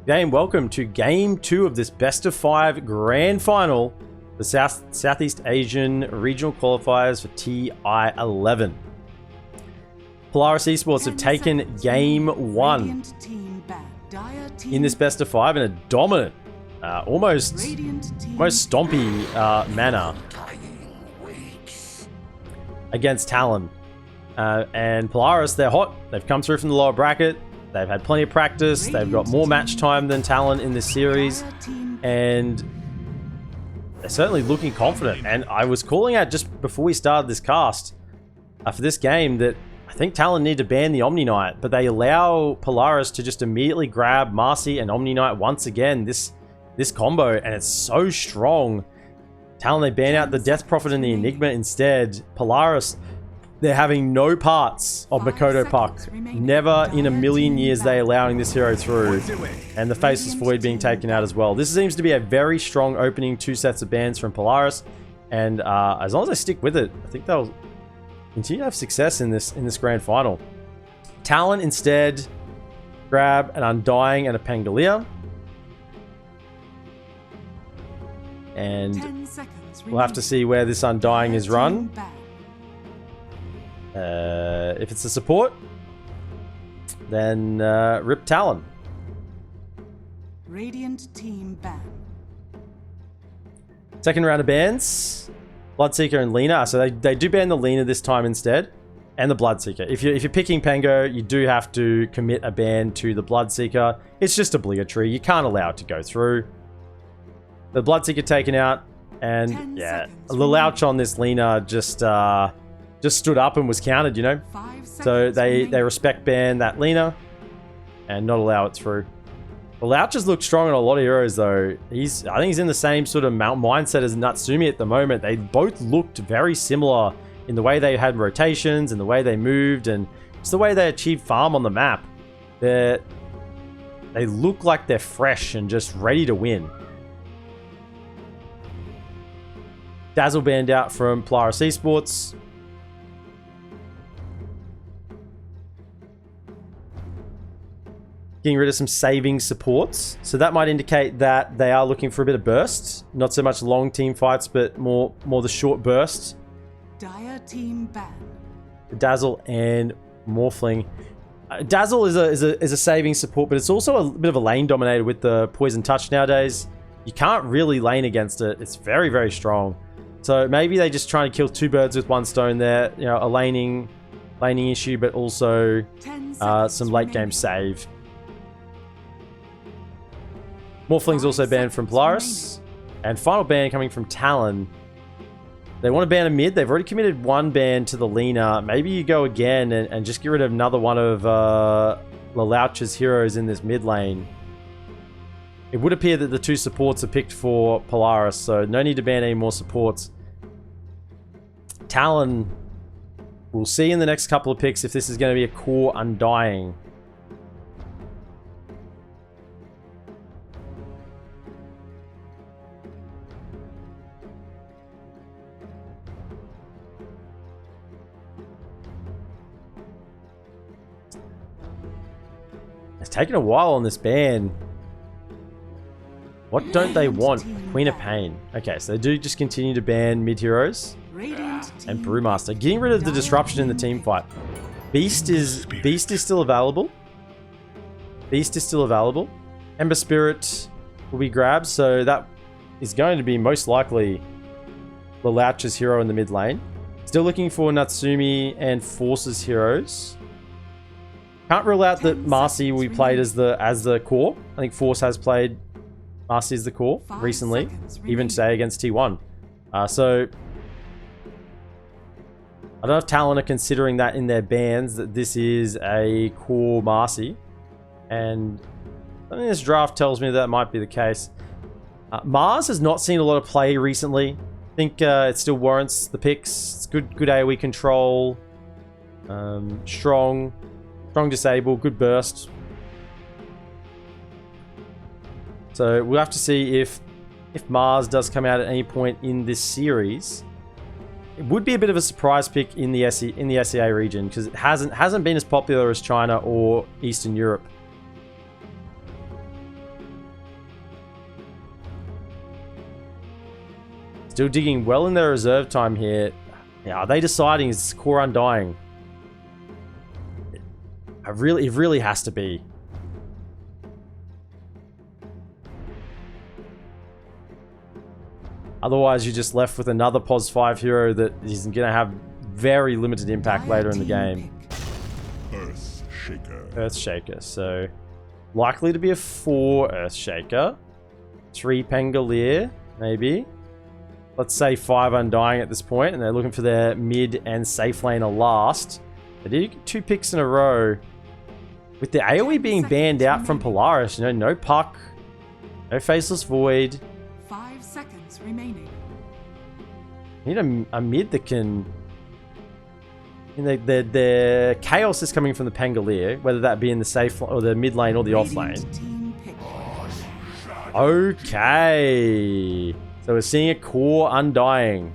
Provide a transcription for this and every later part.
Game, welcome to Game 2 of this best of 5 Grand Final, the Southeast Asian Regional Qualifiers for TI11. Polaris Esports have taken Game 1 in this best of 5 in a dominant, almost stompy manner against Talon. And Polaris, they're hot. They've come through from the lower bracket. They've had plenty of practice. They've got more match time than Talon in this series. And they're certainly looking confident. And I was calling out just before we started this cast for this game that I think Talon need to ban the Omni Knight, but they allow Polaris to just immediately grab Marcy and Omni Knight once again. This combo, and it's so strong. Talon, they ban out the Death Prophet and the Enigma instead. Polaris, they're having no parts of Makoto Puck. Never in a million years they allowing this hero through. And the Faceless Void being taken out as well. This seems to be a very strong opening 2 sets of bans from Polaris. And as long as they stick with it, I think they'll continue to have success in this grand final. Talon instead grab an Undying and a Pangolier. And we'll have to see where this Undying is run. If it's a support, then rip Talon. Radiant team ban. Second round of bans, Bloodseeker and Lina. So they do ban the Lina this time instead, and the Bloodseeker. If you're picking Pango, you do have to commit a ban to the Bloodseeker. It's just obligatory. You can't allow it to go through. The Bloodseeker taken out, and yeah, the Louch on this Lina just stood up and was counted, you know. So they respect ban that Lina and not allow it through. The Louch has looked strong on a lot of heroes though. I think he's in the same sort of mindset as Natsumi at the moment. They both looked very similar in the way they had rotations and the way they moved and just the way they achieved farm on the map. They look like they're fresh and just ready to win. Dazzle banned out from Polaris Esports. Getting rid of some saving supports. So that might indicate that they are looking for a bit of burst. Not so much long team fights, but more the short burst. Dire team ban. Dazzle and Morphling. Dazzle is a saving support, but it's also a bit of a lane dominator with the Poison Touch nowadays. You can't really lane against it. It's very, very strong. So maybe they just try to kill 2 birds with 1 stone there. You know, a laning issue, but also some late game save. Morphling's also banned from Polaris. And final ban coming from Talon. They want to ban a mid. They've already committed 1 ban to the Lina. Maybe you go again and just get rid of another one of Louch's heroes in this mid lane. It would appear that the 2 supports are picked for Polaris, so no need to ban any more supports. Talon, we'll see in the next couple of picks if this is going to be a core Undying. It's taken a while on this ban. What don't they want? Queen of Pain. Okay, so they do just continue to ban mid heroes. And Brewmaster. Getting rid of the disruption in the team fight. Beast is still available. Beast is still available. Ember Spirit will be grabbed, so that is going to be most likely the Louch's hero in the mid lane. Still looking for Natsumi and Force's heroes. Can't rule out that Marcy will be played as the core. I think Force has played Marcy as the core recently, even today against T1. So I don't know if Talon are considering that in their bans, that this is a core Marcy. And I think this draft tells me that might be the case. Mars has not seen a lot of play recently. I think it still warrants the picks. It's good AoE control. Strong disable, good burst. So we'll have to see if Mars does come out at any point in this series. It would be a bit of a surprise pick in the SEA region because it hasn't been as popular as China or Eastern Europe. Still digging well in their reserve time here. Yeah, are they deciding is this core undying? It really has to be. Otherwise, you're just left with another Pos 5 hero that is going to have very limited impact later in the game. Earthshaker. So, likely to be a 4 Earthshaker. 3 Pangolier, maybe. Let's say 5 Undying at this point, and they're looking for their mid and safe laner last. They did get 2 picks in a row. With the AoE being banned out from Polaris, you know, no Puck, no Faceless Void. 5 seconds remaining. Need a mid that can... The chaos is coming from the Pangolier, whether that be in the safe or the mid lane or the off lane. Okay. So we're seeing a core undying.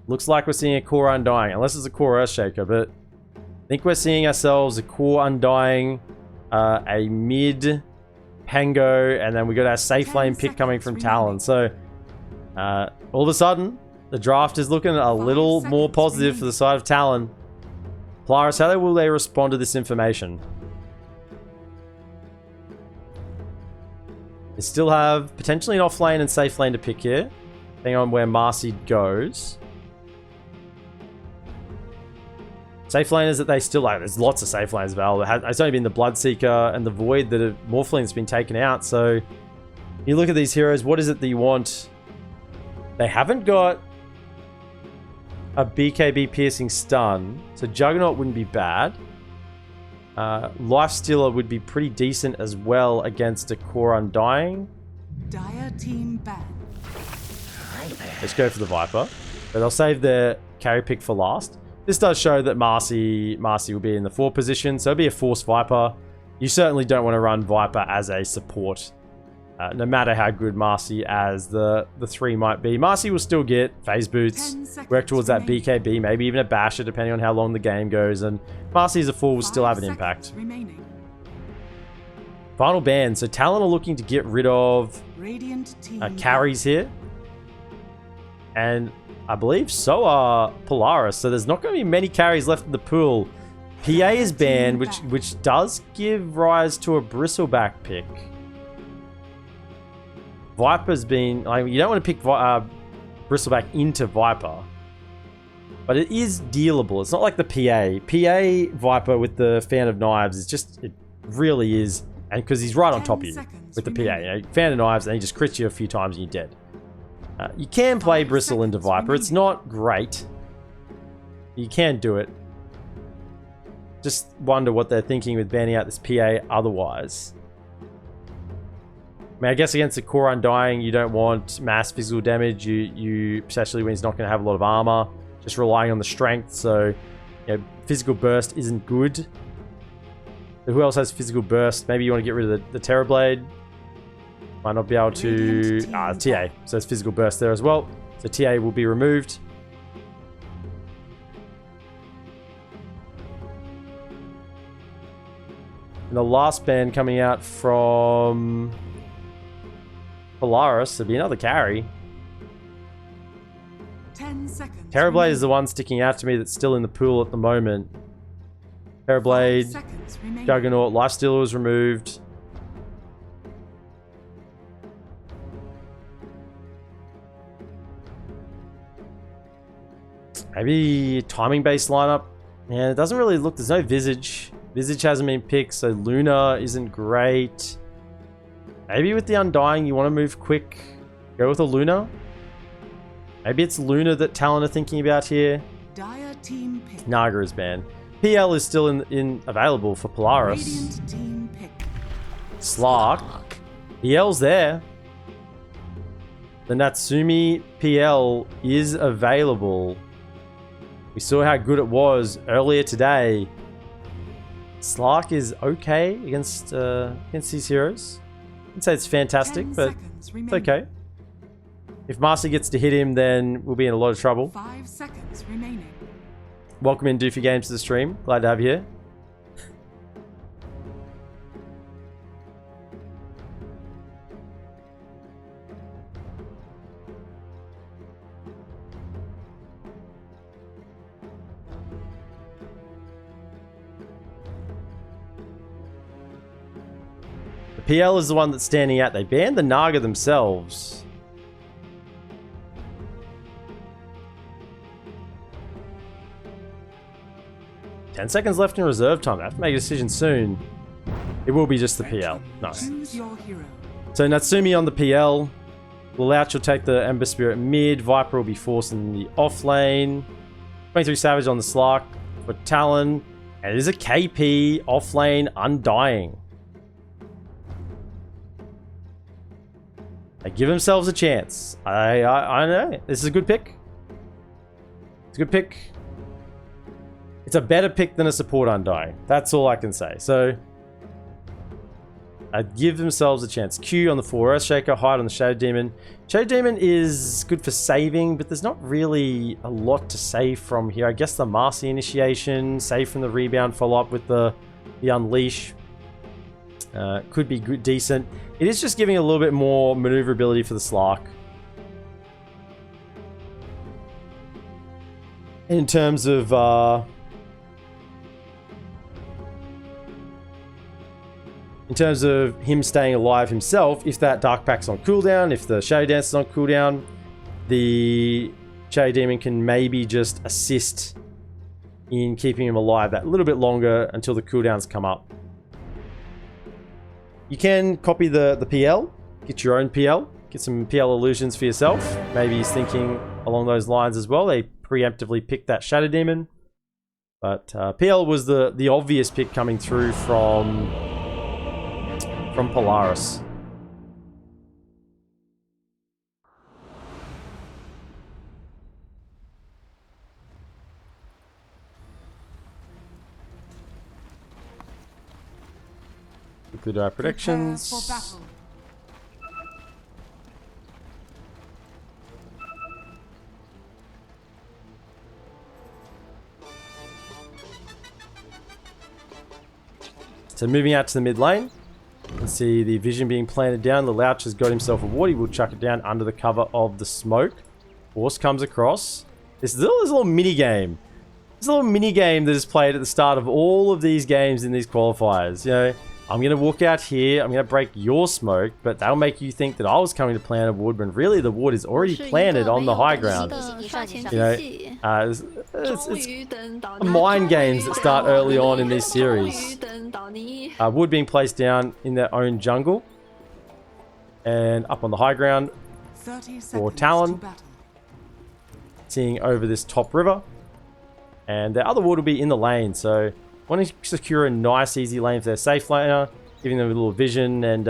Looks like we're seeing a core undying, unless it's a core Earthshaker, but I think we're seeing ourselves a core undying, a mid Pango, and then we got our safe lane pick coming from Talon. So all of a sudden, the draft is looking a little more positive for the side of Talon. Polaris, how will they respond to this information? They still have potentially an off lane and safe lane to pick here, depending on where Marcy goes. Safe laners that they still like. There's lots of safe lanes available. It's only been the Bloodseeker and the Void that have Morphling's been taken out. So you look at these heroes. What is it that you want? They haven't got a BKB piercing stun, so Juggernaut wouldn't be bad. Lifestealer would be pretty decent as well against a core undying. Dire team ban. Let's go for the Viper, but they'll save their carry pick for last. This does show that Marcy will be in the 4 position, so it'll be a Force Viper. You certainly don't want to run Viper as a support, no matter how good Marcy as the 3 might be. Marcy will still get phase boots, work towards that BKB, maybe even a basher depending on how long the game goes, and Marcy as a 4 will still have an impact. Final ban. So Talon are looking to get rid of carries here, and I believe so are Polaris, so there's not going to be many carries left in the pool. PA is banned, which does give rise to a Bristleback pick. Viper's been... you don't want to pick Bristleback into Viper, but it is dealable. It's not like the PA. PA Viper with the Fan of Knives is just... It really is. And because he's right on top of you with the PA. You know, Fan of Knives, and he just crits you a few times and you're dead. You can play Bristle into Viper. It's not great. You can do it. Just wonder what they're thinking with banning out this PA otherwise. I mean, I guess against the core undying, you don't want mass physical damage. You especially when he's not going to have a lot of armor, just relying on the strength. So, you know, physical burst isn't good. But who else has physical burst? Maybe you want to get rid of the Terrorblade. Might not be able to... TA. So there's physical burst there as well. So TA will be removed. And the last ban coming out from Polaris, there'll be another carry. 10 seconds. Terrorblade is the one sticking out to me that's still in the pool at the moment. Terrorblade, Juggernaut, Lifestealer was removed. Maybe timing-based lineup. Yeah, it doesn't really look... There's no Visage. Visage hasn't been picked, so Luna isn't great. Maybe with the Undying, you want to move quick. Go with a Luna. Maybe it's Luna that Talon are thinking about here. Dire team pick. Naga is banned. PL is still in available for Polaris. Team pick. Slark. PL's there. The Natsumi PL is available. We saw how good it was earlier today. Slark is okay against these heroes. I wouldn't say it's fantastic, but it's okay. If Marcy gets to hit him, then we'll be in a lot of trouble. 5 seconds remaining. Welcome in Doofy Games to the stream. Glad to have you here. PL is the one that's standing out. They banned the Naga themselves. Ten seconds left in reserve time. I have to make a decision soon. It will be just the PL. Nice. Choose your hero. So Natsumi on the PL. Lelouch will take the Ember Spirit mid. Viper will be forced in the off lane. 23 Savage on the Slark for Talon. And it is a KP off lane Undying. They give themselves a chance. I know. This is a good pick. It's a good pick. It's a better pick than a support Undying. That's all I can say. So give themselves a chance. Q on the 4 Earthshaker, hide on the Shadow Demon. Shadow Demon is good for saving, but there's not really a lot to save from here. I guess the Marcy initiation, save from the rebound, follow up with the Unleash. Could be good, decent. It is just giving a little bit more maneuverability for the Slark. In terms of him staying alive himself, if that Dark Pack's on cooldown, if the Shadow Dance is on cooldown, the Shadow Demon can maybe just assist in keeping him alive that little bit longer until the cooldowns come up. You can copy the PL, get your own PL, get some PL illusions for yourself. Maybe he's thinking along those lines as well. They preemptively picked that Shadow Demon. But PL was the obvious pick coming through from Polaris. Quickly do our predictions. Prepare for battle. So moving out to the mid lane. Let's see the vision being planted down. Lelouch has got himself a ward. He will chuck it down under the cover of the smoke. Force comes across. This little mini game. This little mini game that is played at the start of all of these games in these qualifiers. You know, I'm going to walk out here. I'm going to break your smoke, but that'll make you think that I was coming to plant a ward when really the ward is already planted on the high ground. You know, it's mind games that start early on in this series. Wood being placed down in their own jungle. And up on the high ground for Talon. Seeing over this top river. And their other wood will be in the lane. So wanting to secure a nice easy lane for their safe laner. Giving them a little vision and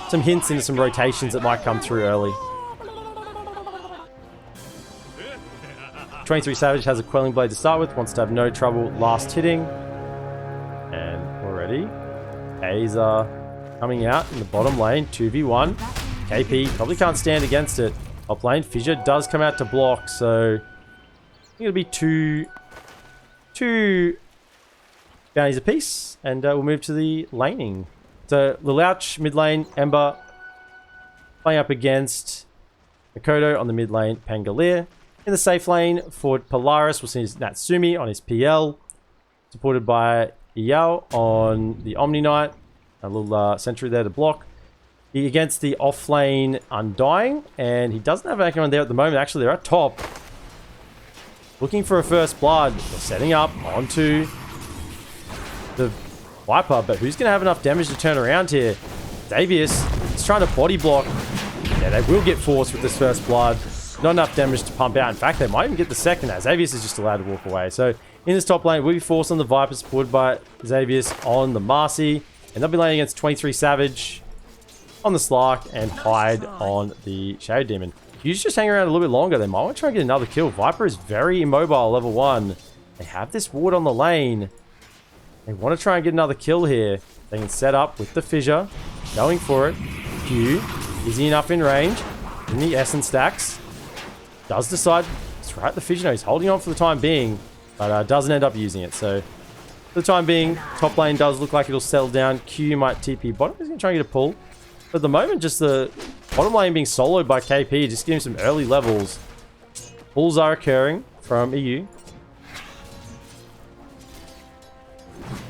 some hints into some rotations that might come through early. 23 Savage has a Quelling Blade to start with. Wants to have no trouble last hitting. And already Aza coming out in the bottom lane. 2v1. KP probably can't stand against it. Top lane. Fissure does come out to block. So I think it'll be two bounties apiece. And we'll move to the laning. So Lelouch mid lane. Ember playing up against Makoto on the mid lane. Pangolier. In the safe lane for Polaris, we'll see Natsumi on his PL. Supported by Yao on the Omni Knight. A little sentry there to block. He against the off-lane Undying. And he doesn't have anyone there at the moment. Actually, they're at top. Looking for a first blood. They're setting up onto the Viper. But who's going to have enough damage to turn around here? Xavius is trying to body block. Yeah, they will get forced with this first blood. Not enough damage to pump out. In fact, they might even get the second as Xavius is just allowed to walk away. So in this top lane, we'll be forced on the Viper, supported by Xavius on the Marcy. And they'll be laning against 23 Savage on the Slark and Hyde on the Shadow Demon. If you just hang around a little bit longer, they might want to try and get another kill. Viper is very immobile, level 1. They have this ward on the lane. They want to try and get another kill here. They can set up with the Fissure. Going for it. Q. Is he enough in range? In the Essence stacks. Does decide to throw out the Fissure. No, he's holding on for the time being, but doesn't end up using it. So for the time being, top lane does look like it'll settle down. Q might TP bottom. He's going to try and get a pull. But at the moment, just the bottom lane being soloed by KP, just giving some early levels. Pulls are occurring from EU.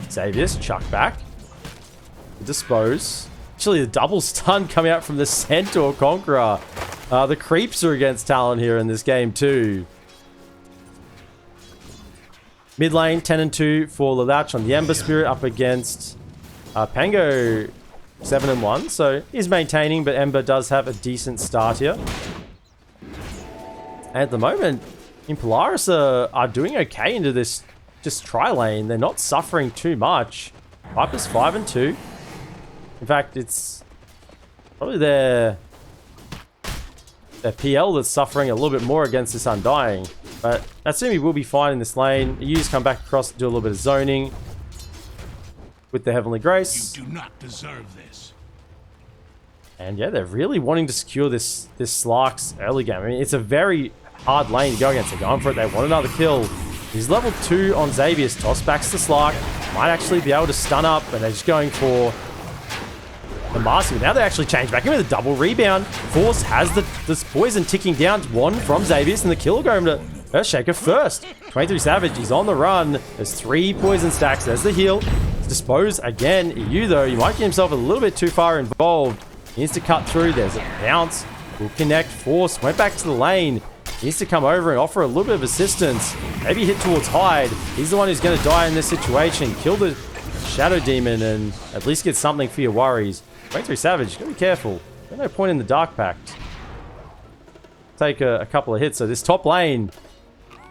Xavius, chuck back. Dispose. Actually, the double stun coming out from the Centaur Conqueror. The creeps are against Talon here in this game too. Mid lane, 10 and 2 for Lalauch on the Ember Spirit up against Pango, 7 and 1. So he's maintaining, but Ember does have a decent start here. And at the moment, Polaris are doing okay into this just tri lane. They're not suffering too much. Viper's 5 and 2. In fact, it's probably their PL that's suffering a little bit more against this Undying. But Natsumi will be fine in this lane. You just come back across and do a little bit of zoning with the Heavenly Grace. You do not deserve this. And yeah, they're really wanting to secure this Slark's early game. I mean, it's a very hard lane to go against. They're going for it. They want another kill. He's level 2 on Xavier's. Toss backs to Slark. Might actually be able to stun up, and they're just going for the Master. Now they actually change back in with a double rebound. Force has this poison ticking down. One from Xavier's, and the kill going to Earthshaker first. 23 Savage, he's on the run. There's 3 poison stacks. There's the heal. Dispose again. EU though, he might get himself a little bit too far involved. He needs to cut through. There's a bounce. Will connect. Force went back to the lane. He needs to come over and offer a little bit of assistance. Maybe hit towards Hyde. He's the one who's going to die in this situation. Kill the Shadow Demon and at least get something for your worries. 23 Savage, gotta be careful. There's no point in the Dark Pact. Take a couple of hits. So this top lane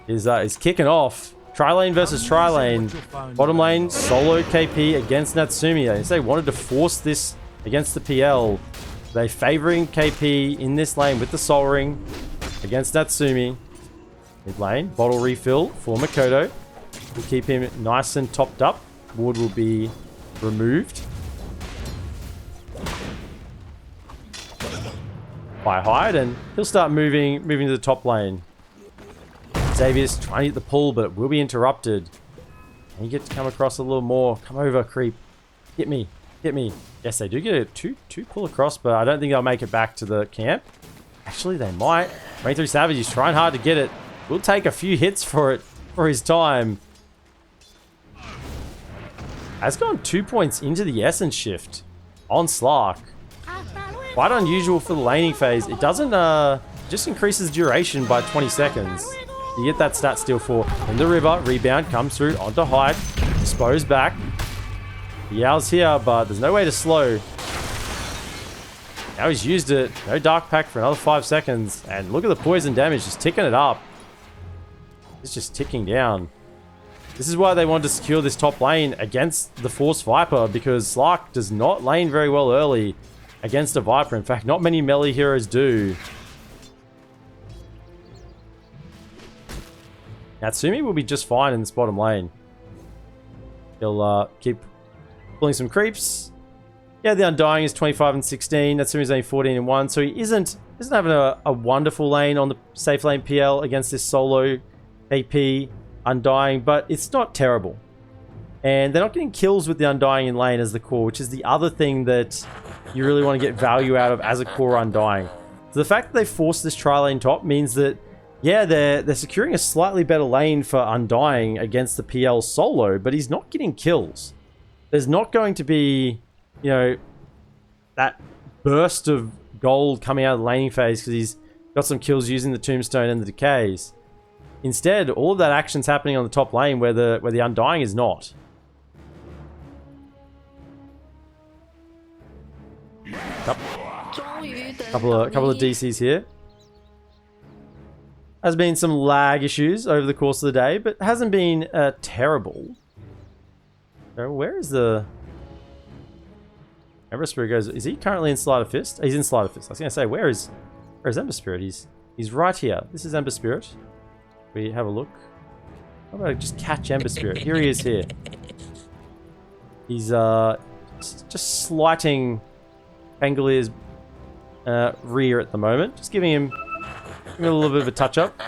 is kicking off. Tri-lane versus tri-lane. Bottom lane, solo KP against Natsumi. They wanted to force this against the PL. They favoring KP in this lane with the Soul Ring against Natsumi. Mid lane, bottle refill for Makoto. We'll keep him nice and topped up. Ward will be removed by Hyde, and he'll start moving to the top lane. Xavier's trying to get the pull, but it will be interrupted. And you get to come across a little more. Come over, creep. Hit me. Hit me. Yes, they do get a two pull across, but I don't think they'll make it back to the camp. Actually, they might. 23 Savage, he's trying hard to get it. We'll take a few hits for it for his time. Has gone 2 points into the Essence shift on Slark. Quite unusual for the laning phase. It doesn't, just increases duration by 20 seconds. You get that stat steal for in the river. Rebound comes through onto Hyde. Dispose back. The Owl's here, but there's no way to slow. Now he's used it. No Dark Pact for another 5 seconds. And look at the poison damage, just ticking it up. It's just ticking down. This is why they want to secure this top lane against the Force Viper, because Slark does not lane very well early against a Viper. In fact, not many melee heroes do. Natsumi will be just fine in this bottom lane. He'll keep pulling some creeps. Yeah, the Undying is 25 and 16. Natsumi's only 14 and 1, so he isn't having a wonderful lane on the safe lane PL against this solo AP Undying, but it's not terrible. And they're not getting kills with the Undying in lane as the core, which is the other thing that you really want to get value out of as a core Undying. So the fact that they forced this tri-lane top means that, yeah, they're securing a slightly better lane for Undying against the PL solo, but he's not getting kills. There's not going to be, you know, that burst of gold coming out of the laning phase because he's got some kills using the Tombstone and the Decays. Instead, all of that action's happening on the top lane where the Undying is not. Couple of DCs here. Has been some lag issues over the course of the day, but hasn't been terrible. Where is the Ember Spirit goes? Is he currently in Sleight of Fist? He's in Sleight of Fist. I was gonna say, where is Ember Spirit? He's right here. This is Ember Spirit. We have a look. How about I just catch Ember Spirit? Here he is here. He's just slighting Pangalier's rear at the moment. Just giving him a little bit of a touch up.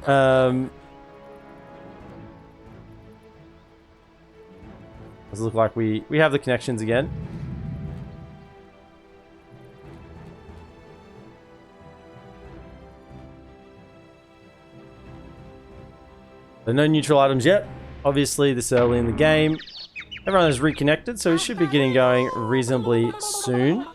Does look like we have the connections again. There are no neutral items yet. Obviously, this early in the game. Everyone is reconnected, so we should be getting going reasonably soon.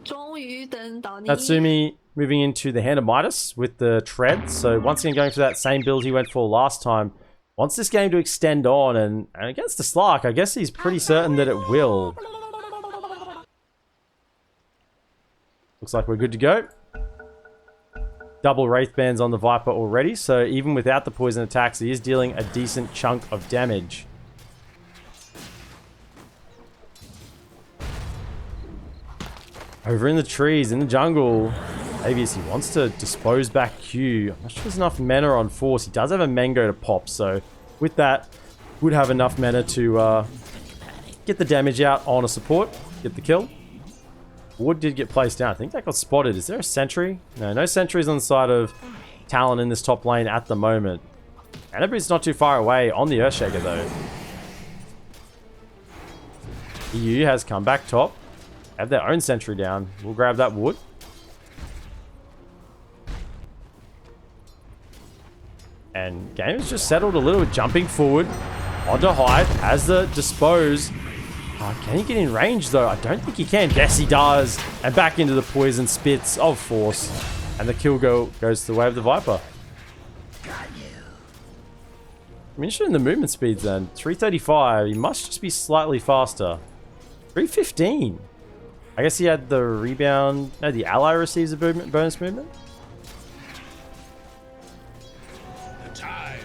終於等到你。 Natsumi moving into the Hand of Midas with the tread. So once again going for that same build he went for last time. Wants this game to extend on, and against the Slark, I guess he's pretty certain that it will. Looks like we're good to go. Double Wraith Bands on the Viper already, so even without the poison attacks, he is dealing a decent chunk of damage. Over in the trees, in the jungle, Avius, he wants to dispose back Q. I'm not sure there's enough mana on Force. He does have a Mango to pop, so with that, would have enough mana to get the damage out on a support, get the kill. Wood did get placed down. I think that got spotted. Is there a sentry? No, no sentries on the side of Talon in this top lane at the moment. Annabre's not too far away on the Earthshaker, though. EU has come back top. Have their own sentry down. We'll grab that wood. And game has just settled a little bit, jumping forward onto Hyde. Has the dispose. Oh, can he get in range though? I don't think he can. Yes, he does. And back into the poison spits of Force. And the kill goes to the way of the Viper. I'm interested in the movement speeds then. 335. He must just be slightly faster. 315. I guess he had the rebound. No, the ally receives a bonus movement. The tide.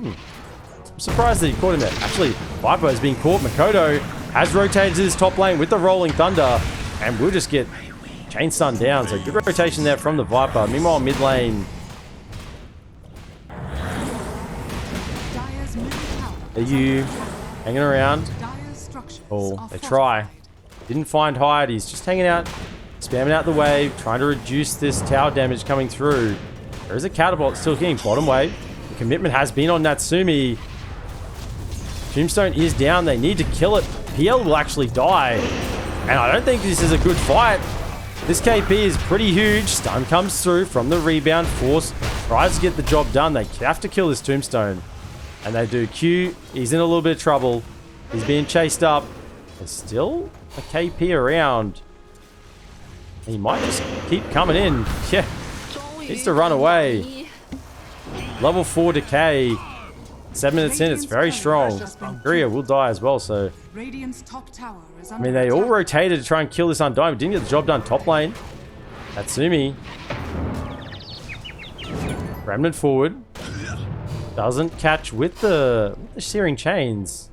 I'm surprised that he caught him there. Actually, Viper is being caught. Makoto has rotated to this top lane with the Rolling Thunder. And we'll just get chain stun down. So good rotation there from the Viper. Meanwhile, mid lane. Dire's middle tower. Are you hanging around? Dire's structures Oh, are they try. Didn't find Hyde. He's just hanging out, spamming out the wave, trying to reduce this tower damage coming through. There is a catapult still hitting bottom wave. The commitment has been on Natsumi. Tombstone is down. They need to kill it. PL will actually die. And I don't think this is a good fight. This KP is pretty huge. Stun comes through from the rebound. Force tries to get the job done. They have to kill this Tombstone. And they do. Q, he's in a little bit of trouble. He's being chased up. There's still a KP around. He might just keep coming in. Yeah. Needs to run away. Level 4 decay. 7 minutes in, it's very strong. Gria will die as well, so... Radiant's top tower is I under mean, they all attack. rotated to try and kill this Undying, but didn't get the job done top lane. Natsumi. Remnant forward. Doesn't catch with the Searing Chains.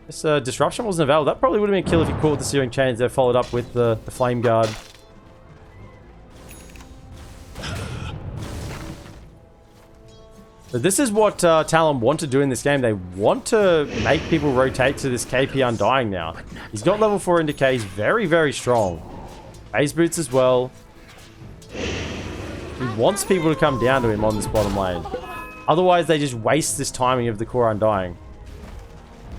This disruption wasn't available. That probably would have been a kill if he caught the Searing Chains. They followed up with the Flame Guard. But this is what Talon want to do in this game. They want to make people rotate to this KP Undying now. He's got level 4 in decay. He's very, very strong. Phase boots as well. He wants people to come down to him on this bottom lane. Otherwise, they just waste this timing of the core Undying.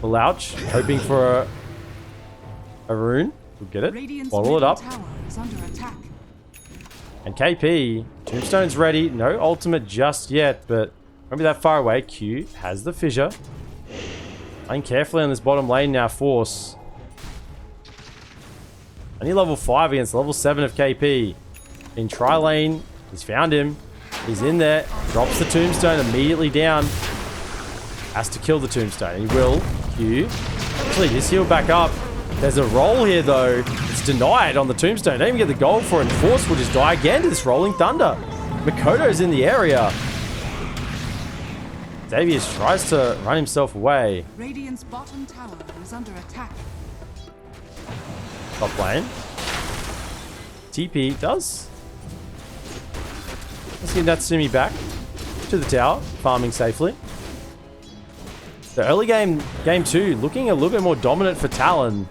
Balouch, hoping for a rune. We'll get it. Radiant's Bottle it middle up. tower is under attack. And KP, Tombstone's ready. No ultimate just yet, but won't be that far away. Q has the fissure. Playing carefully on this bottom lane now. Force. Only level 5 against level 7 of KP. In tri-lane, he's found him. He's in there. Drops the Tombstone immediately down. Has to kill the Tombstone. He will. Q. Actually, just heal back up. There's a roll here, though. It's denied on the Tombstone. Don't even get the gold for it. And Force will just die again to this Rolling Thunder. Makoto's in the area. Xavius tries to run himself away. Radiant's bottom tower is under attack. Top lane. TP does. Let's get Natsumi back to the tower, farming safely. The early game 2, looking a little bit more dominant for Talon.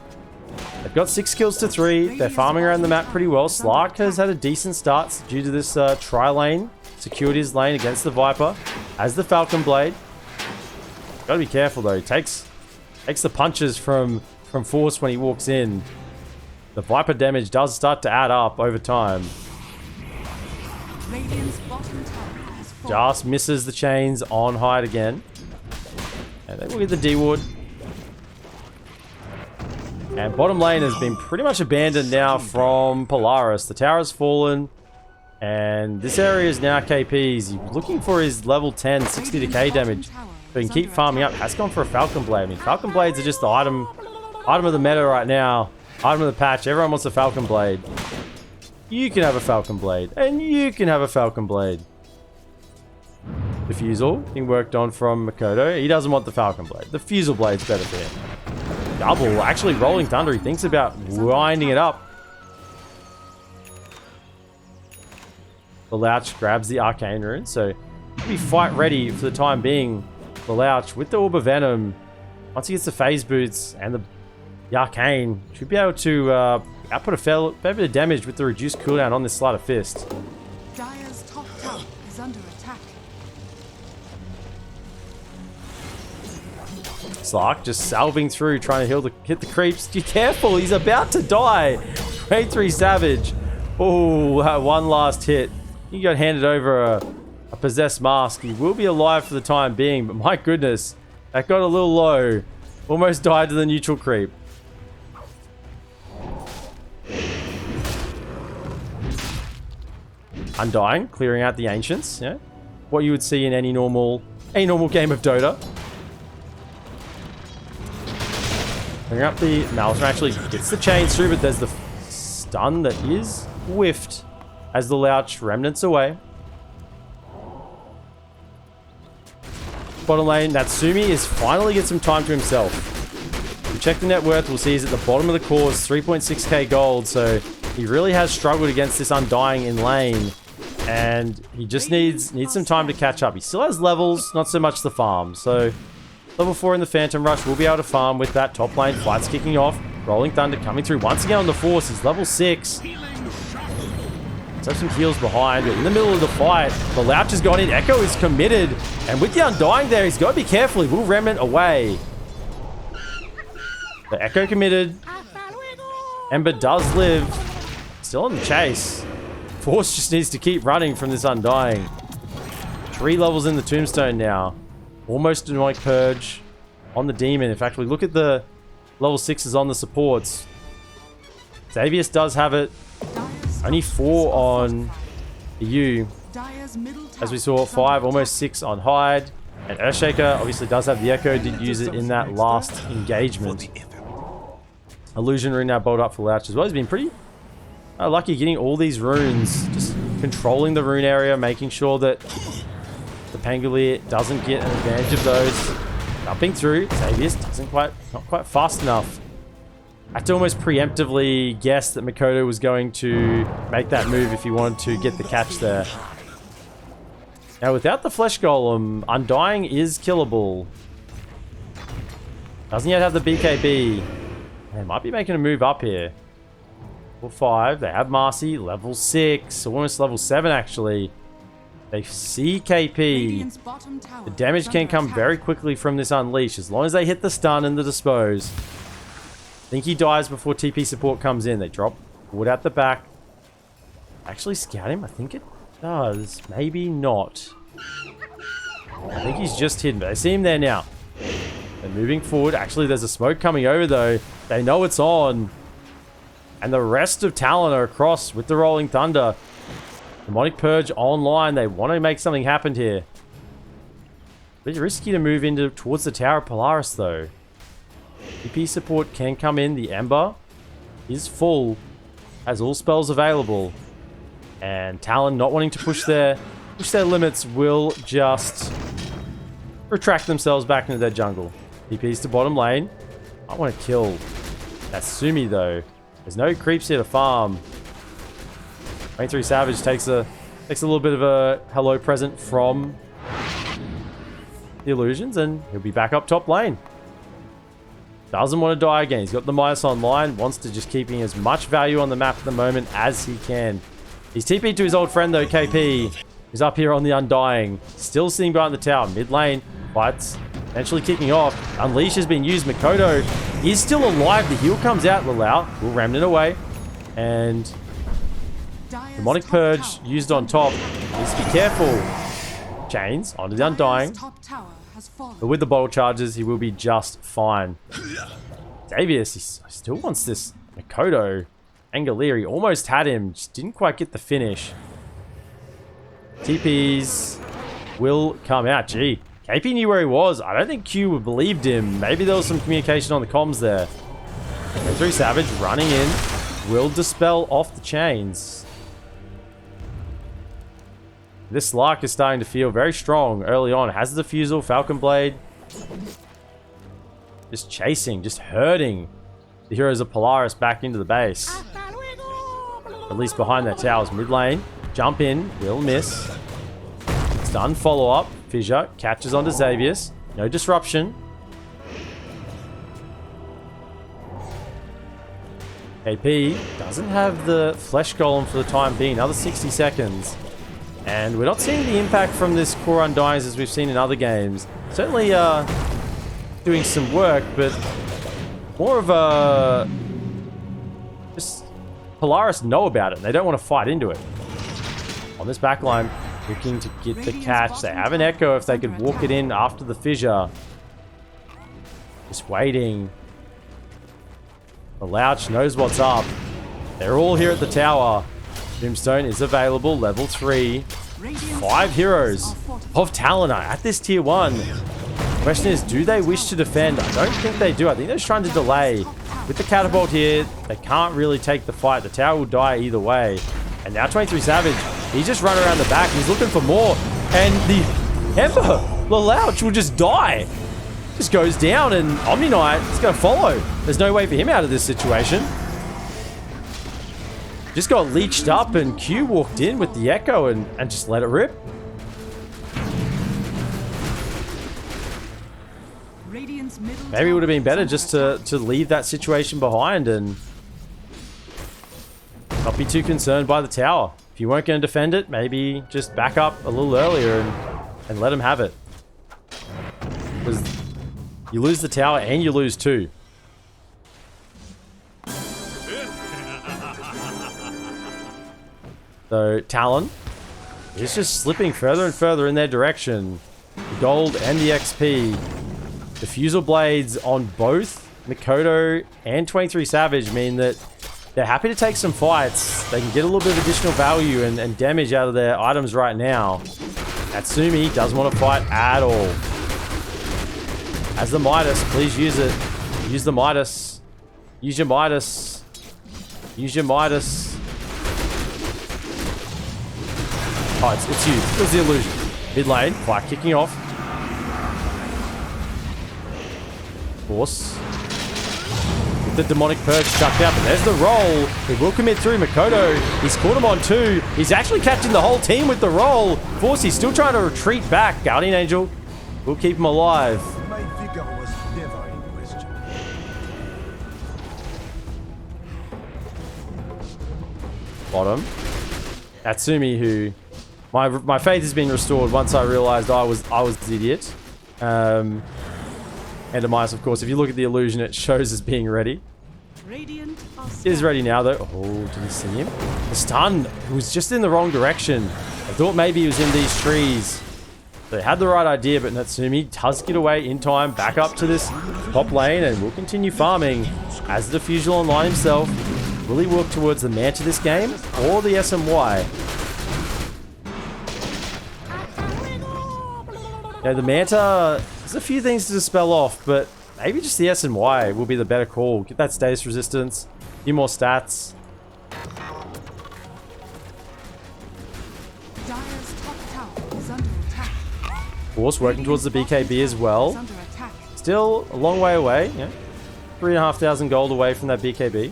They've got 6 kills to 3. They're farming around the map pretty well. Slark has had a decent start due to this tri-lane. Secured his lane against the Viper. Has the Falcon Blade. Gotta be careful though. He takes the punches from Force when he walks in. The Viper damage does start to add up over time. Radiant's bottom tower has fallen. Just misses the chains on Hyde again. And they will get the D-Ward. And bottom lane has been pretty much abandoned now from Polaris. The tower has fallen. And this area is now KP's. He's looking for his level 10, 60 decay damage. So he can keep farming up. Has gone for a Falcon Blade. I mean, Falcon Blades are just the item of the meta right now. Item of the patch. Everyone wants a Falcon Blade. You can have a Falcon Blade. And you can have a Falcon Blade. Diffusal being worked on from Makoto. He doesn't want the Falcon Blade. The Fusel Blade's better for him. Double. Actually, Rolling Thunder. He thinks about winding it up. Louch grabs the Arcane Rune. So, he'll be fight ready for the time being. Louch with the Orb of Venom. Once he gets the Phase Boots and the Arcane, should be able to output a fair bit of damage with the reduced cooldown on this Sleight of Fist. Dire's top tower is under attack. Slark just salving through, trying to hit the creeps. Be careful, he's about to die. 23 Savage. Oh, one last hit. He got handed over a possessed mask. He will be alive for the time being, but my goodness, that got a little low. Almost died to the neutral creep. Undying, clearing out the Ancients. Yeah, what you would see in any normal game of Dota. Bring up the Maelstrom, actually gets the chains through, but there's the stun that is whiffed as the Louch remnants away. Bottom lane, Natsumi is finally get some time to himself. If we check the net worth, we'll see he's at the bottom of the course, 3.6k gold, so he really has struggled against this Undying in lane, and he just needs some time to catch up. He still has levels, not so much the farm, so level 4 in the Phantom Rush will be able to farm with that top lane. Fight's kicking off. Rolling Thunder coming through once again on the Force. He's level 6. Let's have some heals behind. But in the middle of the fight, the Louch has gone in. Echo is committed. And with the Undying there, he's got to be careful. He will remnant away. The Echo committed. Ember does live. Still on the chase. Force just needs to keep running from this Undying. 3 levels in the Tombstone now. Almost Demonic Purge on the Demon. In fact, we look at the level 6s on the supports. Xavius does have it. Only 4 on the U. As we saw, 5, almost 6 on Hyde. And Earthshaker obviously does have the Echo. Did use it in that last engagement. Illusion Rune now bowled up for Louch as well. He's been pretty lucky getting all these runes. Just controlling the rune area, making sure that the Pangolier doesn't get an advantage of those. Jumping through. Xavius not quite fast enough. I had to almost preemptively guess that Makoto was going to make that move if he wanted to get the catch there. Now, without the Flesh Golem, Undying is killable. Doesn't yet have the BKB. They might be making a move up here. Level 5. They have Marcy. Level 6. Almost level 7, actually. They see KP. The damage can come very quickly from this Unleash, as long as they hit the stun and the dispose. I think he dies before TP support comes in. They drop wood at the back. Actually scout him? I think it does. Maybe not. I think he's just hidden, but they see him there now. They're moving forward. Actually, there's a smoke coming over, though. They know it's on. And the rest of Talon are across with the Rolling Thunder. Demonic Purge online. They want to make something happen here. Bit risky to move towards the Tower of Polaris, though. TP support can come in. The Ember is full. Has all spells available. And Talon, not wanting to push their limits, will just retract themselves back into their jungle. TP's to bottom lane. I want to kill Natsumi, though. There's no creeps here to farm. 23 Savage takes a little bit of a hello present from the Illusions, and he'll be back up top lane. Doesn't want to die again. He's got the Midas online. Wants to just keeping as much value on the map at the moment as he can. He's TP'd to his old friend, though, KP. He's up here on the Undying. Still sitting behind the tower. Mid lane. Fights eventually kicking off. Unleash has been used. Makoto is still alive. The heal comes out. Lalau will remnant away. And Demonic Purge used on top. Needs to be careful. Chains onto the Undying. But with the bolt charges, he will be just fine. Xavius, he still wants this Makoto. Angolieri almost had him, just didn't quite get the finish. TPs will come out. Gee, KP knew where he was. I don't think Q believed him. Maybe there was some communication on the comms there. 3 Savage running in. Will dispel off the chains. This Slark is starting to feel very strong early on. Has the defusal, Falcon Blade. Just chasing, just herding the heroes of Polaris back into the base. At least behind their towers. Mid lane, jump in, will miss. Stun follow up. Fissure catches onto Xavius. No disruption. KP doesn't have the flesh golem for the time being. Another 60 seconds. And we're not seeing the impact from this core Undyings as we've seen in other games. Certainly doing some work, but more of a... just Polaris know about it, and they don't want to fight into it. On this backline, looking to get the catch. They have an Echo if they could walk it in after the fissure. Just waiting. The Louch knows what's up. They're all here at the tower. Brimstone is available, level 3. 5 heroes of Talon at this tier 1. Question is, do they wish to defend? I don't think they do. I think they're just trying to delay. With the catapult here, they can't really take the fight. The tower will die either way. And now 23 Savage, he's just running around the back. He's looking for more. And the Emperor, the Louch, will just die. Just goes down, and Omni Knight is going to follow. There's no way for him out of this situation. Just got leeched up, and Q walked in with the Echo and just let it rip. Maybe it would have been better just to leave that situation behind and not be too concerned by the tower. If you weren't going to defend it, maybe just back up a little earlier and let him have it. Because you lose the tower and you lose 2. So Talon is just slipping further and further in their direction. The gold and the XP. Diffusal blades on both Makoto and 23 Savage mean that they're happy to take some fights. They can get a little bit of additional value and damage out of their items right now. Natsumi doesn't want to fight at all. As the Midas, please use it. Use the Midas. Use your Midas. Use your Midas. Oh, it's you. It was the illusion. Mid lane, fight kicking off. Force. With the demonic purge chucked out, but there's the roll. He will commit through. Makoto, he's caught him on 2. He's actually catching the whole team with the roll. Force, he's still trying to retreat back. Guardian Angel will keep him alive. My figure was never in question. Bottom. Natsumi, who my faith has been restored once I realized I was the idiot. And Demise, of course, if you look at the illusion, it shows as being ready. Is ready now, though. Oh, did you see him? The stun was just in the wrong direction. I thought maybe he was in these trees. They had the right idea, but Natsumi does get away in time, back up to this top lane, and will continue farming as the Diffusal online himself. Will he work towards the Manta this game, or the SMY? Yeah, the Manta, there's a few things to dispel off, but maybe just the SNY will be the better call. Get that status resistance, a few more stats. Dire's top tower is under attack. Force working towards the BKB as well. Still a long way away, yeah. 3,500 gold away from that BKB.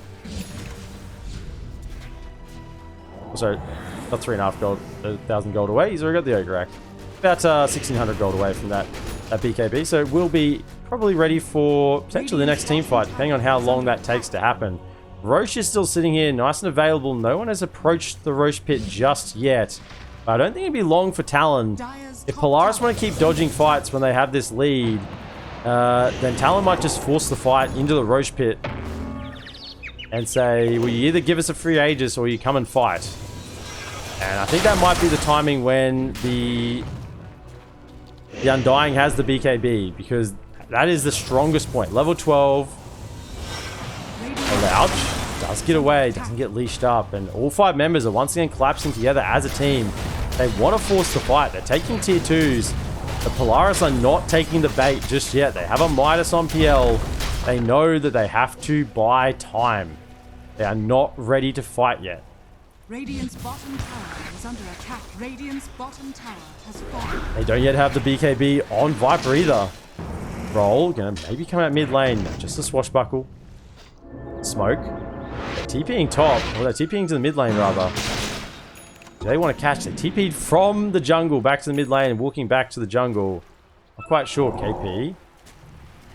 Oh, sorry, not 3,500 gold away. He's already got the Ogre Act. About 1,600 gold away from that BKB, so we'll be probably ready for potentially the next team fight, depending on how long that takes to happen. Roche is still sitting here, nice and available. No one has approached the Roche pit just yet. But I don't think it'd be long for Talon. If Polaris want to keep dodging fights when they have this lead, then Talon might just force the fight into the Roche pit and say, well, you either give us a free Aegis or you come and fight. And I think that might be the timing when the Undying has the BKB, because that is the strongest point. Level 12, Ouch. Does get away, doesn't get leashed up, and all 5 members are once again collapsing together as a team. They want to force the fight. They're taking tier 2s. The Polaris are not taking the bait just yet. They have a Midas on PL. They know that they have to buy time. They are not ready to fight yet. Radiant's bottom tower is under attack. Radiant's bottom tower has fallen. They don't yet have the BKB on Viper either. Roll, gonna maybe come out mid lane. Just a swashbuckle. Smoke. They're TPing top. Or they're TPing to the mid lane rather. Do they want to catch? They TP'd from the jungle back to the mid lane and walking back to the jungle. Not quite sure. KP.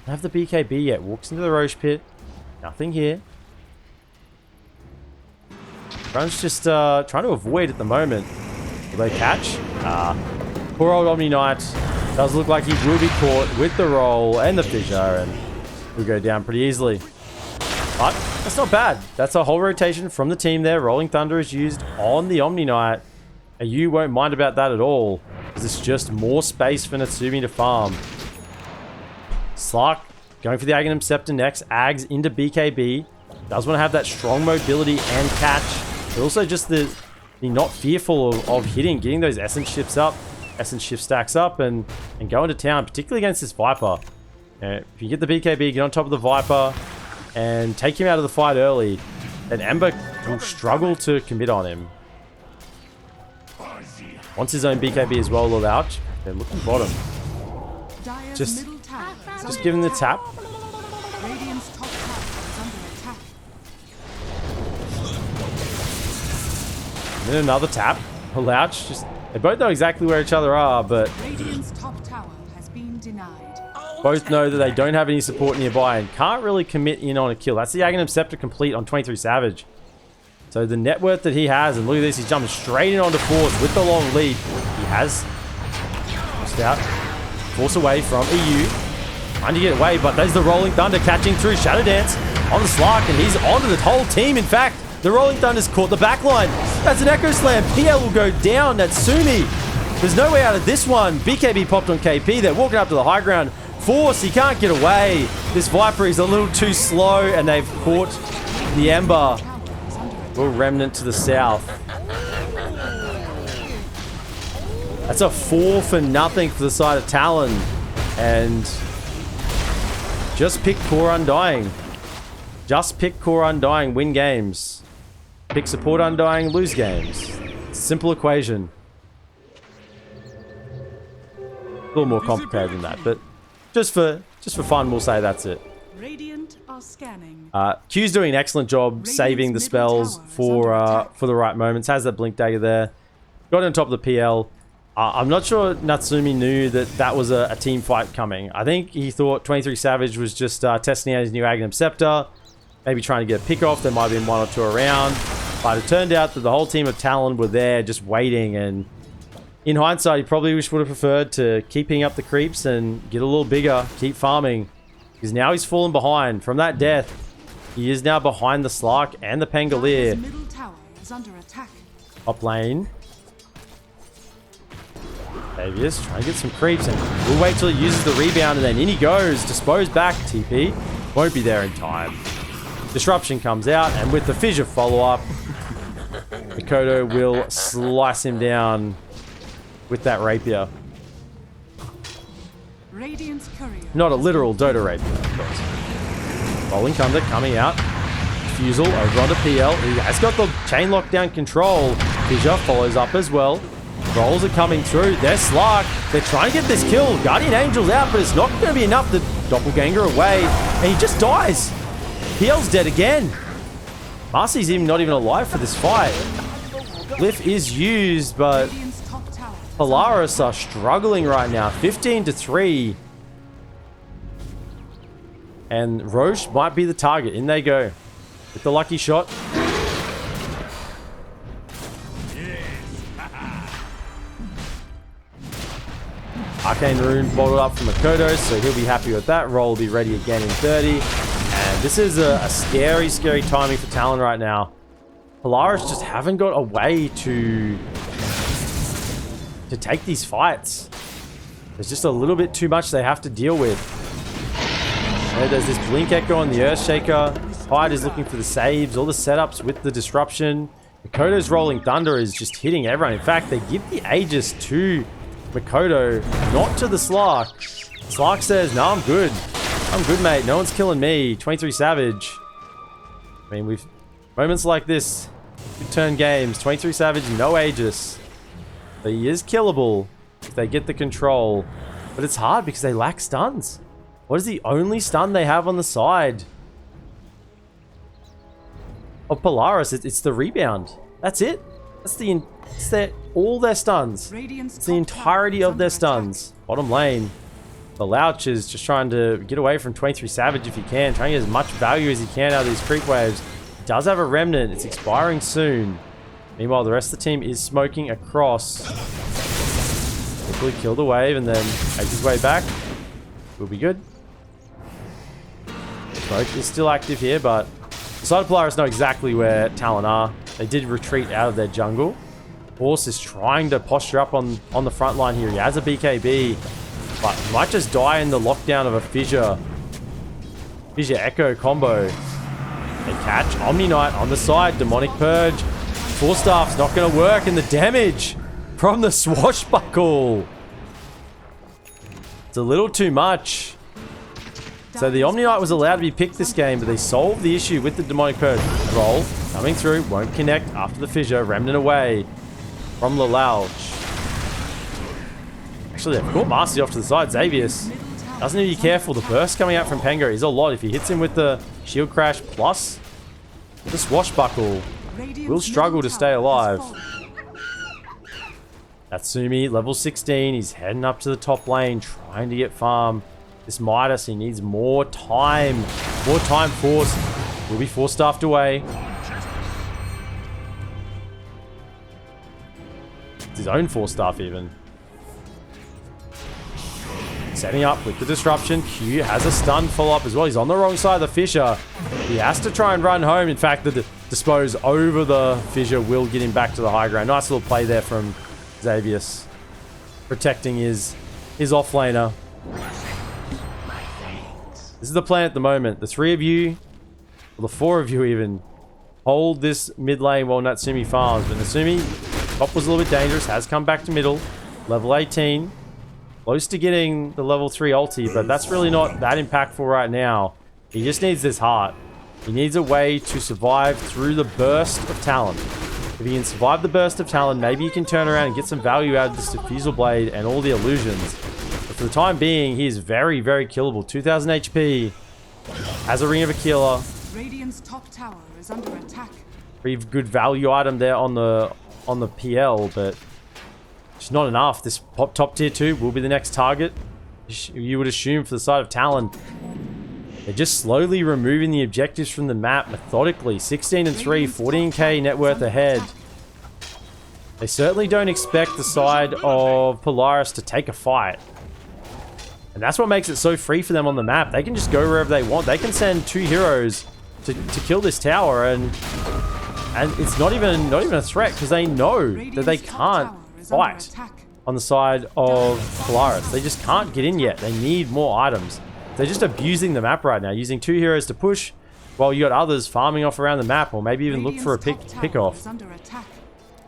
Don't have the BKB yet. Walks into the Roche pit. Nothing here. Everyone's just trying to avoid at the moment. Will they catch? Poor old Omni Knight. Does look like he will be caught with the roll and the fissure, and will go down pretty easily. But that's not bad. That's a whole rotation from the team there. Rolling Thunder is used on the Omni Knight. And you won't mind about that at all, because it's just more space for Natsumi to farm. Slark going for the Aghanim Scepter next. Ags into BKB. Does want to have that strong mobility and catch. But also just the not fearful of hitting, getting those Essence shifts up. Essence shift stacks up and go into town, particularly against this Viper. If you get the BKB, get on top of the Viper and take him out of the fight early, then Ember will struggle to commit on him. Wants his own BKB as well, Lord Ouch. They're looking bottom. Just give him the tap. Radiant's top tower is under attack. And then another tap. Ouch. Just they both know exactly where each other are, but Radiant's top tower has been denied. both know that they don't have any support nearby and can't really commit in on a kill. That's the Aghanim Scepter complete on 23 Savage. So the net worth that he has, and look at this, he's jumping straight in onto Force with the long lead. He has pushed out. Force away from EU. Trying to get away, but there's the Rolling Thunder catching through Shadow Dance on the Slark, and he's onto the whole team. In fact, the Rolling Thunder's caught the back line. That's an Echo Slam. PL will go down. Natsumi. There's no way out of this one. BKB popped on KP. They're walking up to the high ground. Force, he can't get away. This Viper is a little too slow, and they've caught the Ember. Little remnant to the south. That's a 4-0 for the side of Talon. And just pick Core Undying. Just pick Core Undying, win games. Pick Support Undying, lose games. Simple equation. A little more complicated than that, but just for fun, we'll say that's it. Radiant are scanning. Q's doing an excellent job saving the spells for the right moments. Has that Blink Dagger there. Got on top of the PL. I'm not sure Natsumi knew that was a team fight coming. I think he thought 23 Savage was just testing out his new Aghanim Scepter. Maybe trying to get a pick off. There might have been 1 or 2 around. But it turned out that the whole team of Talon were there just waiting. And in hindsight, he probably would have preferred to keep picking up the creeps and get a little bigger. Keep farming. Because now he's fallen behind. From that death, he is now behind the Slark and the Pangolier. Middle tower is under attack. Top lane. Davius trying to get some creeps, and we'll wait till he uses the rebound, and then in he goes. Disposed back. TP won't be there in time. Disruption comes out, and with the fissure follow-up, Mikoto will slice him down with that rapier. Radiant's courier. Not a literal Dota rapier, of course. Rolling Thunder coming out. Fusel over onto PL. He has got the chain lockdown control. Fissure follows up as well. Rolls are coming through. There's Slark. They're trying to get this kill. Guardian Angel's out, but it's not going to be enough. The Doppelganger away, and he just dies. PL's dead again. Marcy's not even alive for this fight. Glyph is used, but Radiant's top tower. Polaris are struggling right now. 15-3. And Roche might be the target. In they go. With the lucky shot. Arcane Rune bottled up from Makoto, so he'll be happy with that. Roll will be ready again in 30. And this is a scary, scary timing for Talon right now. Polaris just haven't got a way to take these fights. There's just a little bit too much they have to deal with. There's this Blink Echo on the Earthshaker. Tide is looking for the saves, all the setups with the disruption. Makoto's Rolling Thunder is just hitting everyone. In fact, they give the Aegis to Makoto, not to the Slark. Slark says, no, I'm good. I'm good, mate. No one's killing me. 23 Savage. I mean, we've... Moments like this could turn games. 23 Savage, no Aegis. But he is killable if they get the control. But it's hard because they lack stuns. What is the only stun they have on the side of Polaris? It's the rebound. That's it. That's all their stuns. It's the entirety of their stuns. Bottom lane. The Louch is just trying to get away from 23 Savage if he can. Trying to get as much value as he can out of these creep waves. He does have a remnant. It's expiring soon. Meanwhile, the rest of the team is smoking across. Quickly kill the wave and then make his way back. We'll be good. Smoke is still active here, but the side of Polaris know exactly where Talon are. They did retreat out of their jungle. Horse is trying to posture up on the front line here. He has a BKB, but he might just die in the lockdown of a Fissure Echo combo. They catch Omni Knight on the side. Demonic Purge. Force Staff's not going to work, and the damage from the Swashbuckle. It's a little too much. So the Omni Knight was allowed to be picked this game, but they solved the issue with the Demonic Purge. Roll, coming through, won't connect after the Fissure. Remnant away from the Louch. Actually, they've caught Marcy off to the side. Xavius doesn't need to be careful. The burst coming out from Penga is a lot. If he hits him with the Shield Crash plus the Swashbuckle, will struggle to stay alive. Natsumi, level 16. He's heading up to the top lane, trying to get farm. This Midas, he needs more time. More time force. Will be force staffed away. It's his own force staff even. Setting up with the disruption. Q has a stun follow-up as well. He's on the wrong side of the Fissure. He has to try and run home. In fact, the dispose over the Fissure will get him back to the high ground. Nice little play there from Xavius. Protecting his offlaner. This is the plan at the moment. The three of you, or the four of you even, hold this mid lane while Natsumi farms. But Natsumi, top was a little bit dangerous, has come back to middle. Level 18. Close to getting the level 3 ulti, but that's really not that impactful right now. He just needs this heart. He needs a way to survive through the burst of Talon. If he can survive the burst of Talon, maybe he can turn around and get some value out of this Diffusal Blade and all the illusions. But for the time being, he is very, very killable. 2000 HP. Has a Ring of Aquila. Radiant's top tower is under attack. Pretty good value item there on the PL, but it's not enough. This top tier 2 will be the next target. You would assume for the side of Talon. They're just slowly removing the objectives from the map methodically. 16 and 3, 14k net worth ahead. They certainly don't expect the side of Polaris to take a fight. And that's what makes it so free for them on the map. They can just go wherever they want. They can send 2 heroes to kill this tower, and it's not even a threat because they know that they can't fight on the side of Polaris. They just can't get in yet. They need more items. They're just abusing the map right now, using 2 heroes to push while you got others farming off around the map, or maybe even look for a pick off.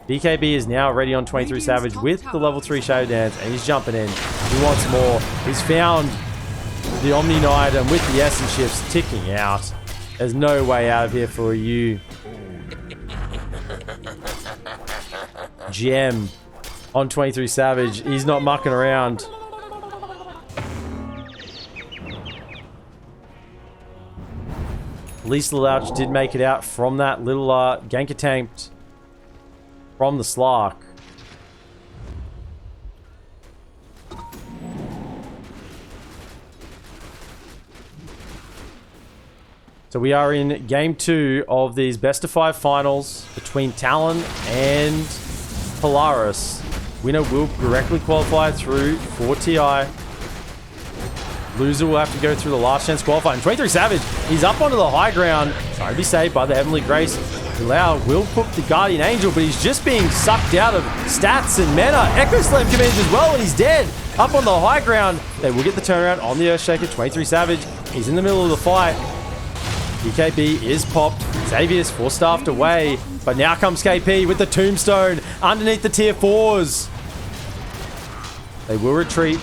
BKB is now ready on 23 Savage with the level 3 Shadow Dance, and he's jumping in. He wants more. He's found the Omni Knight, and with the Essence Shifts ticking out, there's no way out of here for you. Gem on 23 Savage. He's not mucking around. At least the Louch did make it out from that little gank attempt from the Slark. So we are in game 2 of these best of 5 finals between Talon and Polaris. Winner will directly qualify through for TI. Loser will have to go through the last chance qualifying. 23 Savage, he's up onto the high ground. Trying to be saved by the Heavenly Grace. Bilal will cook the Guardian Angel, but he's just being sucked out of stats and mana. Echo Slam commands as well, and he's dead. Up on the high ground. They will get the turnaround on the Earthshaker. 23 Savage, he's in the middle of the fight. BKB is popped. Xavier's 4-staffed away. But now comes KP with the tombstone underneath the tier 4s. They will retreat.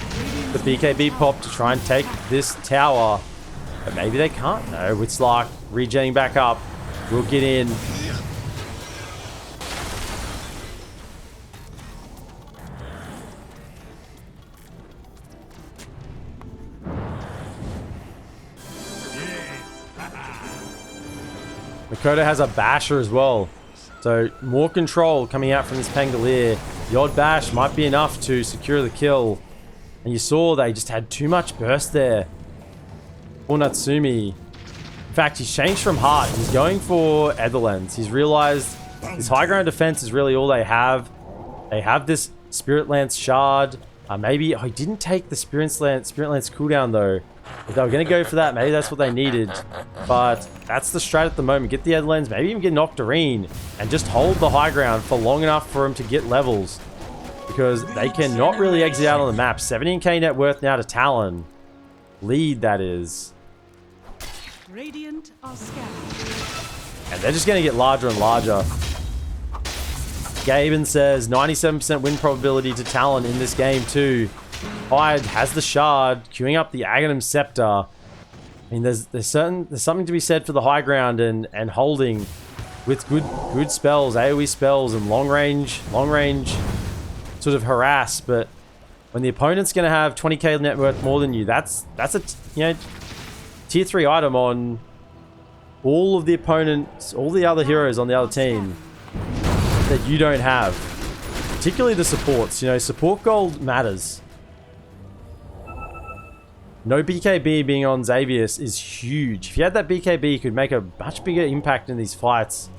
The BKB pop to try and take this tower. But maybe they can't. No, with Slark regenning back up. We'll get in. Makoto has a basher as well. So more control coming out from this Pangolier. The odd bash might be enough to secure the kill. And you saw they just had too much burst there. For Natsumi. In fact, he's changed from heart. He's going for Etherlands. He's realized his high ground defense is really all they have. They have this Spirit Lance shard. Maybe he didn't take the Spirit Lance cooldown though. If they were going to go for that, maybe that's what they needed. But that's the strat at the moment. Get the Etherlands, maybe even get an Octarine, and just hold the high ground for long enough for him to get levels. Because they cannot really exit out on the map. 17k net worth now to Talon. Lead, that is. Radiant are scattered. And they're just going to get larger and larger. Gaben says 97% win probability to Talon in this game too. Hyde has the shard, queuing up the Aghanim Scepter. I mean, there's something to be said for the high ground and holding with good spells, AoE spells, and long range sort of harass. But when the opponent's going to have 20k net worth more than you, that's a tier 3 item on all of the opponents, all the other heroes on the other team that you don't have. Particularly the supports. Support gold matters. No BKB being on Xavius is huge. If you had that BKB, you could make a much bigger impact in these fights.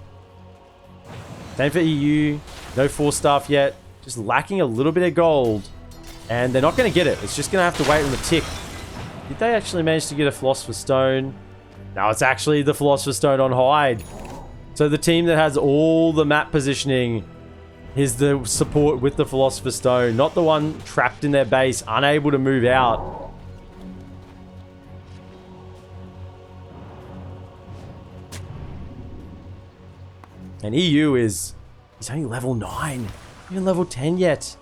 Same for EU. No 4-staff yet. Just lacking a little bit of gold. And they're not going to get it. It's just going to have to wait on the tick. Did they actually manage to get a Philosopher's Stone? No, it's actually the Philosopher's Stone on Hyde. So the team that has all the map positioning is the support with the Philosopher's Stone. Not the one trapped in their base, unable to move out. And EU he's only level 9. Not even level 10 yet.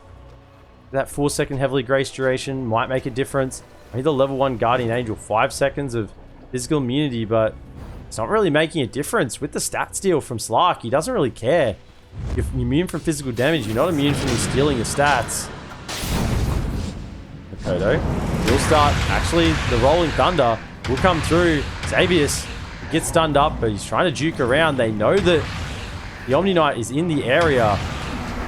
That 4-second heavily grace duration might make a difference. Maybe the level 1 Guardian Angel, 5 seconds of physical immunity, but it's not really making a difference. With the stat steal from Slark, he doesn't really care. You're immune from physical damage, you're not immune from stealing the stats. Makoto will start. Actually, the Rolling Thunder will come through. Xavius gets stunned up, but he's trying to juke around. They know that the Omni Knight is in the area,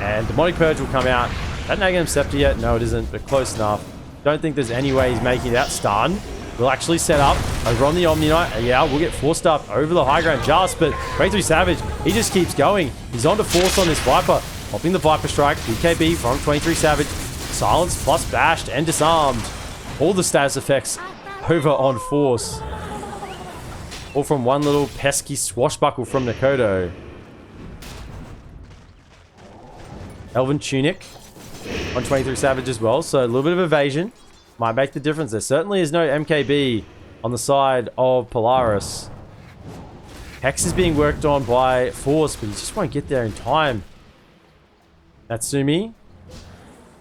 and Demonic Purge will come out. That Aghanim Scepter yet? No, it isn't, but close enough. Don't think there's any way he's making that stun. We'll actually set up over on the Omni Knight. Yeah, we'll get forced up over the high ground just, but 23 Savage, he just keeps going. He's on to force on this Viper. Popping the Viper Strike. BKB from 23 Savage. Silence plus bashed and disarmed. All the status effects over on force. All from one little pesky swashbuckle from Nakoto. Elven Tunic on 23 Savage as well, so a little bit of evasion might make the difference. There certainly is no MKB on the side of Polaris. Hex is being worked on by Force, but he just won't get there in time. Natsumi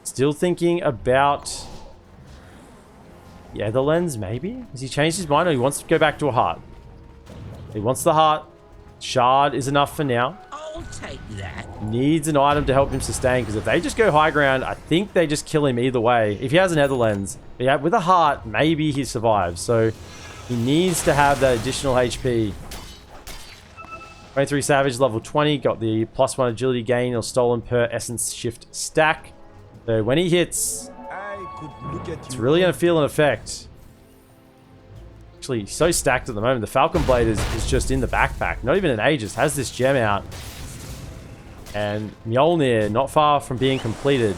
still thinking about the lens, maybe? Has he changed his mind, or he wants to go back to a heart? He wants the heart. Shard is enough for now. I'll take that. Needs an item to help him sustain, because if they just go high ground, I think they just kill him either way. If he has an Netherlands, but yeah, with a heart, maybe he survives. So he needs to have that additional HP. 23 Savage, level 20, got the +1 agility gain or stolen per essence shift stack. So when he hits, it's really going to feel an effect. Actually, he's so stacked at the moment. The Falcon Blade is just in the backpack. Not even an Aegis. Has this gem out. And Mjolnir, not far from being completed.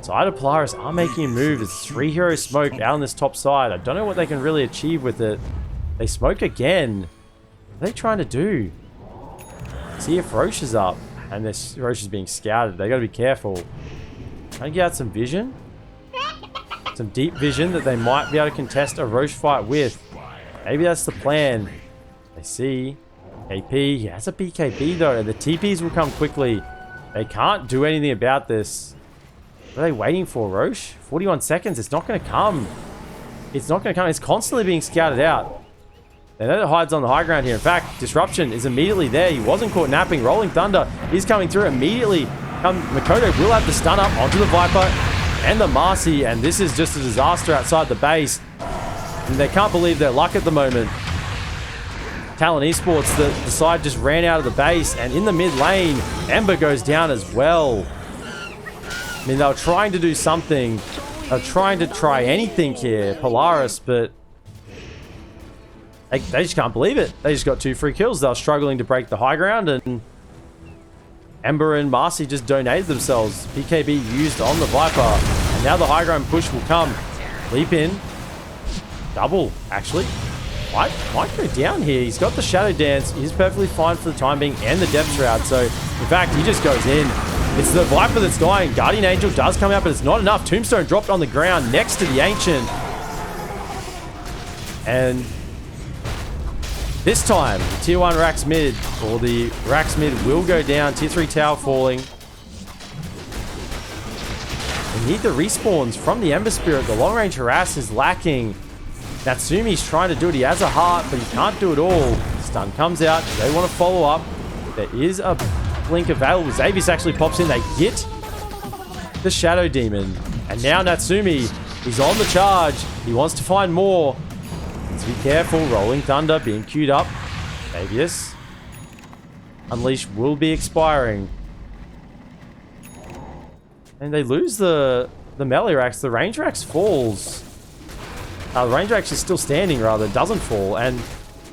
So either Polaris are making a move. There's 3 hero smoke out on this top side. I don't know what they can really achieve with it. They smoke again. What are they trying to do? See if Roche is up. And this Roche is being scouted. They got to be careful. Trying to get out some vision. Some deep vision that they might be able to contest a Roche fight with. Maybe that's the plan. see KP. He has a BKB though, and the TPs will come quickly. They can't do anything about this. What are they waiting for, Roche? 41 seconds. It's not going to come. It's not going to come. It's constantly being scouted out. They know that Hyde's on the high ground here. In fact, Disruption is immediately there. He wasn't caught napping. Rolling Thunder is coming through immediately. Makoto will have the stun up onto the Viper and the Marcy, and this is just a disaster outside the base. And they can't believe their luck at the moment. TalonEsports, the side just ran out of the base, and in the mid lane, Ember goes down as well. I mean, they were trying to do something. They're trying to try anything here, Polaris, but they just can't believe it. They just got 2 free kills. They were struggling to break the high ground, and Ember and Marcy just donated themselves. BKB used on the Viper, and now the high ground push will come. Leap in. Double, actually. Might go down here. He's got the Shadow Dance. He's perfectly fine for the time being, and the Depth Shroud. So, in fact, he just goes in. It's the Viper that's dying. Guardian Angel does come out, but it's not enough. Tombstone dropped on the ground next to the Ancient. And this time, the Tier 1 Rax mid, or the Rax mid will go down. Tier 3 tower falling. We need the respawns from the Ember Spirit. The long range harass is lacking. Natsumi's trying to do it. He has a heart, but he can't do it all. Stun comes out. They want to follow up. There is a blink available. Xavius actually pops in. They get the Shadow Demon. And now Natsumi is on the charge. He wants to find more. Let's be careful. Rolling Thunder being queued up. Xavius. Unleash will be expiring. And they lose the melee racks. The range racks falls. The range rack is still standing, rather. Doesn't fall. And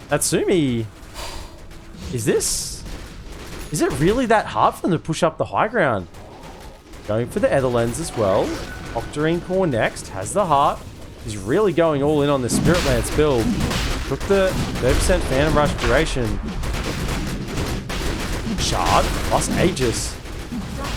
Natsumi... Is it really that hard for them to push up the high ground? Going for the Ether Lens as well. Octarine Core next. Has the heart. He's really going all in on the Spirit Lance build. Took the 30% Phantom Rush duration. Shard plus Aegis.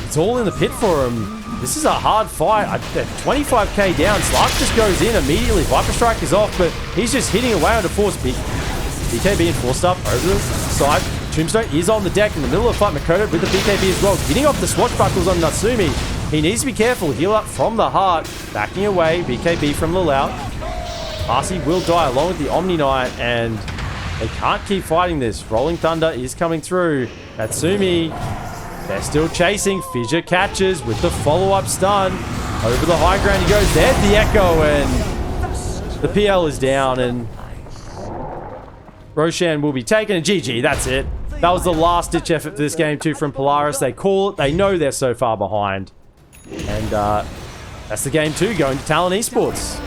It's all in the pit for him. This is a hard fight. 25k down. Slark just goes in immediately. Viper Strike is off, but he's just hitting away on the force. BKB being forced up over the side. Tombstone is on the deck in the middle of the fight. Makoto with the BKB as well. Getting off the swashbuckles on Natsumi. He needs to be careful. Heal up from the heart. Backing away. BKB from Lilau. Marcy will die along with the Omni Knight, and they can't keep fighting this. Rolling Thunder is coming through. Natsumi... They're still chasing. Fissure catches with the follow-up stun. Over the high ground he goes. There's the Echo, and the PL is down, and Roshan will be taken. And GG, that's it. That was the last-ditch effort for this game too from Polaris. They call it. They know they're so far behind. And that's the game 2 going to TalonEsports.